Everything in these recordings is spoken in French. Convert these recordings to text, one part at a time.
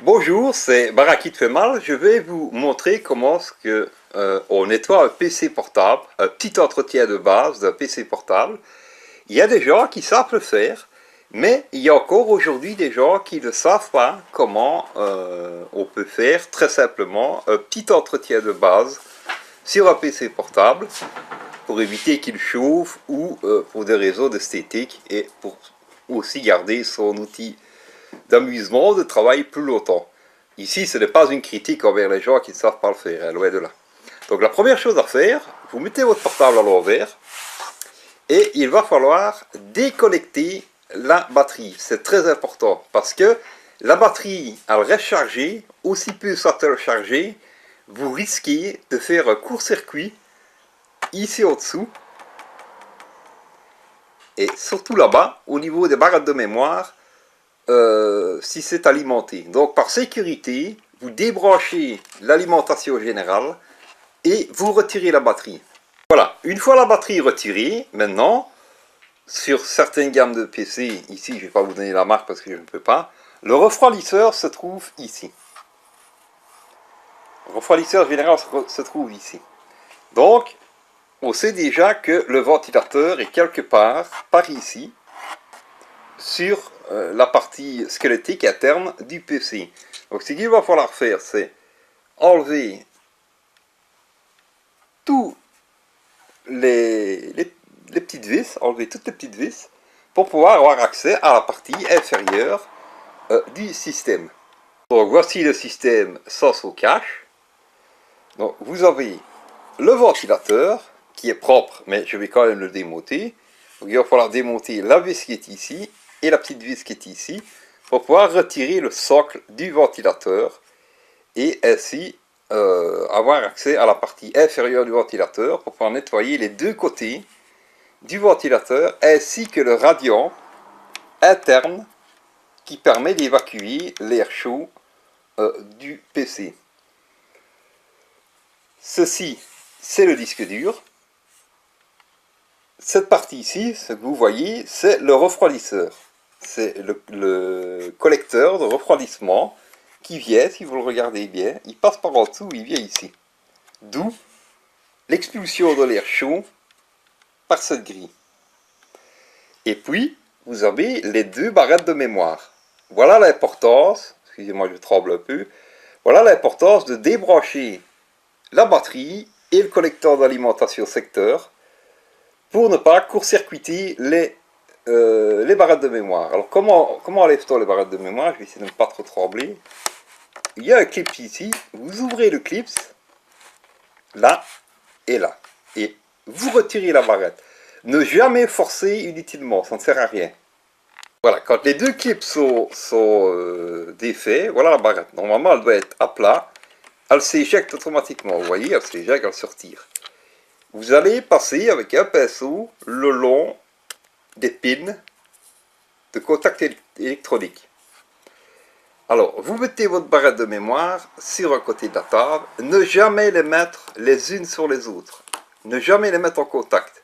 Bonjour, c'est Baraki de fait mal. Je vais vous montrer comment on nettoie un PC portable, un petit entretien de base d'un PC portable. Il y a des gens qui savent le faire, mais il y a encore aujourd'hui des gens qui ne savent pas comment on peut faire très simplement un petit entretien de base sur un PC portable pour éviter qu'il chauffe ou pour des raisons d'esthétique et pour aussi garder son outil d'amusement, de travail plus longtemps. Ici, ce n'est pas une critique envers les gens qui ne savent pas le faire, hein, loin de là. Donc la première chose à faire, vous mettez votre portable à l'envers et il va falloir déconnecter la batterie. C'est très important parce que la batterie, elle reste chargée, aussi peu soit-elle chargée, vous risquez de faire un court-circuit ici en dessous et surtout là-bas, au niveau des barrettes de mémoire, si c'est alimenté. Donc par sécurité, vous débranchez l'alimentation générale et vous retirez la batterie. Voilà, une fois la batterie retirée, maintenant, sur certaines gammes de PC, ici je ne vais pas vous donner la marque parce que je ne peux pas, le refroidisseur se trouve ici. Le refroidisseur général se trouve ici. Donc, on sait déjà que le ventilateur est quelque part, par ici, sur la partie squelettique interne du PC. Donc ce qu'il va falloir faire, c'est enlever tous les petites vis, enlever toutes les petites vis, pour pouvoir avoir accès à la partie inférieure du système. Donc voici le système sans son cache. Donc vous avez le ventilateur, qui est propre, mais je vais quand même le démonter. Donc il va falloir démonter la vis qui est ici, et la petite vis qui est ici, pour pouvoir retirer le socle du ventilateur et ainsi avoir accès à la partie inférieure du ventilateur pour pouvoir nettoyer les deux côtés du ventilateur ainsi que le radiant interne qui permet d'évacuer l'air chaud du PC. Ceci, c'est le disque dur. Cette partie ici, ce que vous voyez, c'est le refroidisseur. C'est le collecteur de refroidissement qui vient, si vous le regardez bien, il passe par en dessous, il vient ici. D'où l'expulsion de l'air chaud par cette grille. Et puis, vous avez les deux barrettes de mémoire. Voilà l'importance, excusez-moi je tremble un peu, voilà l'importance de débrancher la batterie et le collecteur d'alimentation secteur pour ne pas court-circuiter les barrettes de mémoire. Alors comment enlève-t-on les barrettes de mémoire? Je vais essayer de ne pas trop trembler. Il y a un clip ici, vous ouvrez le clip, là et là, et vous retirez la barrette. Ne jamais forcer inutilement, ça ne sert à rien. Voilà, quand les deux clips sont défaits, voilà la barrette. Normalement, elle doit être à plat, elle s'éjecte automatiquement, vous voyez, elle s'éjecte, elle se retire. Vous allez passer avec un pinceau le long des pins de contact électronique. Alors, vous mettez votre barrette de mémoire sur un côté de la table, ne jamais les mettre les unes sur les autres. Ne jamais les mettre en contact.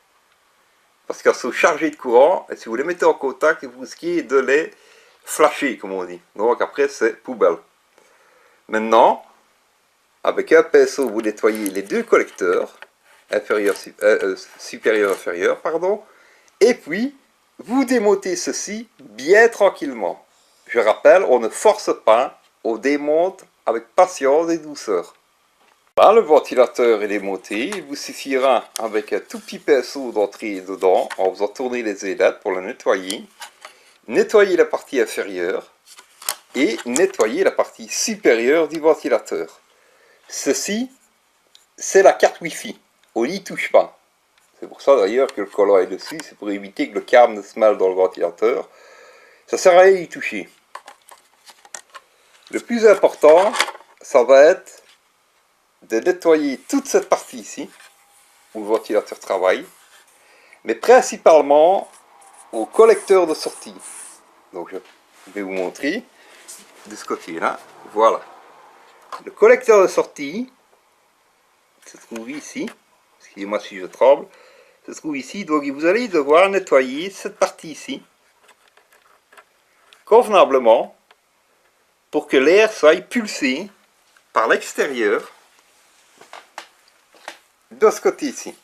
Parce qu'elles sont chargées de courant, et si vous les mettez en contact, vous risquez de les flasher, comme on dit. Donc après, c'est poubelle. Maintenant, avec un pinceau, vous nettoyez les deux collecteurs, supérieur, inférieur, pardon, et puis, vous démontez ceci bien tranquillement. Je rappelle, on ne force pas, on démonte avec patience et douceur. Là, le ventilateur est démonté, il vous suffira avec un tout petit pinceau d'entrer dedans, en faisant tourner les ailettes pour le nettoyer, nettoyer la partie inférieure et nettoyer la partie supérieure du ventilateur. Ceci, c'est la carte Wi-Fi, on n'y touche pas. C'est pour ça d'ailleurs que le collant est dessus, c'est pour éviter que le câble ne se mêle dans le ventilateur. Ça sert à rien d'y toucher. Le plus important, ça va être de nettoyer toute cette partie ici, où le ventilateur travaille, mais principalement au collecteur de sortie. Donc je vais vous montrer de ce côté-là. Voilà. Le collecteur de sortie, se trouve ici. Excusez-moi si je tremble. Se trouve ici. Donc vous allez devoir nettoyer cette partie ici convenablement pour que l'air soit pulsé par l'extérieur de ce côté ici.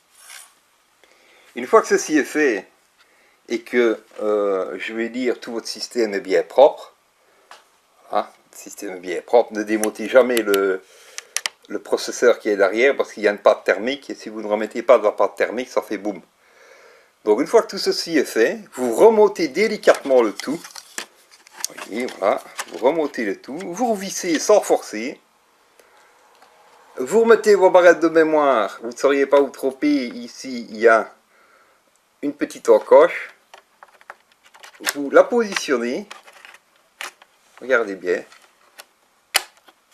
Une fois que ceci est fait et que je vais dire tout votre système est bien propre, hein, le système est bien propre, ne démontez jamais le processeur qui est derrière parce qu'il y a une pâte thermique et si vous ne remettez pas de la pâte thermique ça fait boum. Donc une fois que tout ceci est fait, vous remontez délicatement le tout. Voyez, voilà, vous remontez le tout, vous vissez sans forcer. Vous remettez vos barrettes de mémoire, vous ne sauriez pas vous tromper, ici il y a une petite encoche. Vous la positionnez, regardez bien,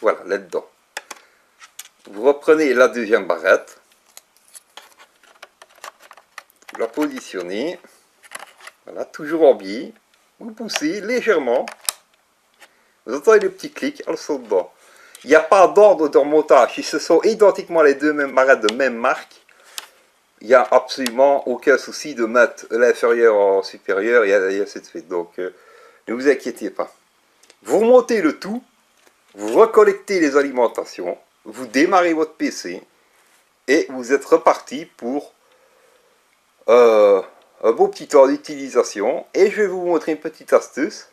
voilà, là-dedans. Vous reprenez la deuxième barrette, vous la positionnez, voilà, toujours en biais, vous poussez légèrement, vous entendez le petit clic, elle saute dedans. Il n'y a pas d'ordre de remontage, si ce sont identiquement les deux mêmes barrettes de même marque, il n'y a absolument aucun souci de mettre l'inférieur en supérieur et ainsi de suite. Donc ne vous inquiétez pas. Vous remontez le tout, vous recollectez les alimentations, vous démarrez votre PC et vous êtes reparti pour un beau petit temps d'utilisation. Et je vais vous montrer une petite astuce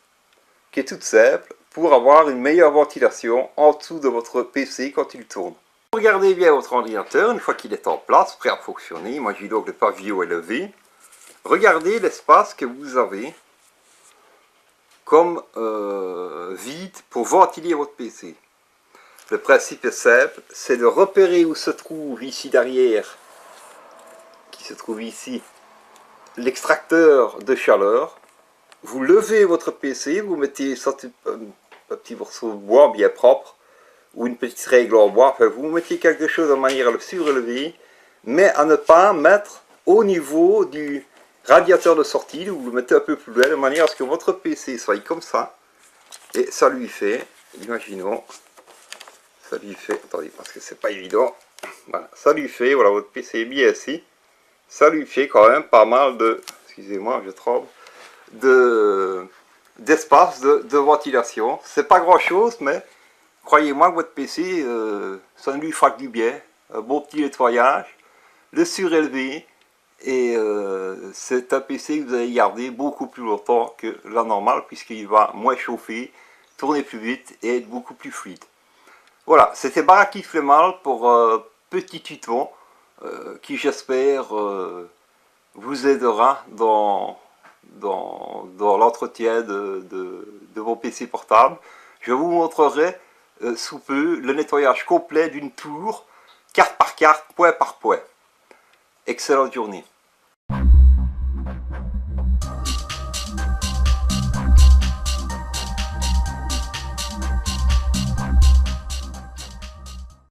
qui est toute simple pour avoir une meilleure ventilation en dessous de votre PC quand il tourne. Regardez bien votre ordinateur, une fois qu'il est en place, prêt à fonctionner, moi j'ai donc le pavillon élevé. Regardez l'espace que vous avez comme vide pour ventiler votre PC. Le principe est simple, c'est de repérer où se trouve ici derrière, qui se trouve ici, l'extracteur de chaleur. Vous levez votre PC, vous mettez un petit morceau de bois bien propre, ou une petite règle en bois, enfin vous mettez quelque chose de manière à le surélever, mais à ne pas mettre au niveau du radiateur de sortie, vous le mettez un peu plus loin, de manière à ce que votre PC soit comme ça, et ça lui fait, imaginons, ça lui fait, attendez, parce que c'est pas évident, voilà, ça lui fait, voilà, votre PC est bien ici, ça lui fait quand même pas mal de, excusez-moi, je tremble, d'espace de ventilation. C'est pas grand chose, mais croyez-moi que votre PC, ça ne lui fera que du bien. Un bon petit nettoyage, le surélever, et c'est un PC que vous allez garder beaucoup plus longtemps que la normale, puisqu'il va moins chauffer, tourner plus vite et être beaucoup plus fluide. Voilà, c'était Baraki Flemmal pour un petit tuto qui j'espère vous aidera dans l'entretien de vos PC portables. Je vous montrerai sous peu le nettoyage complet d'une tour, carte par carte, point par point. Excellente journée.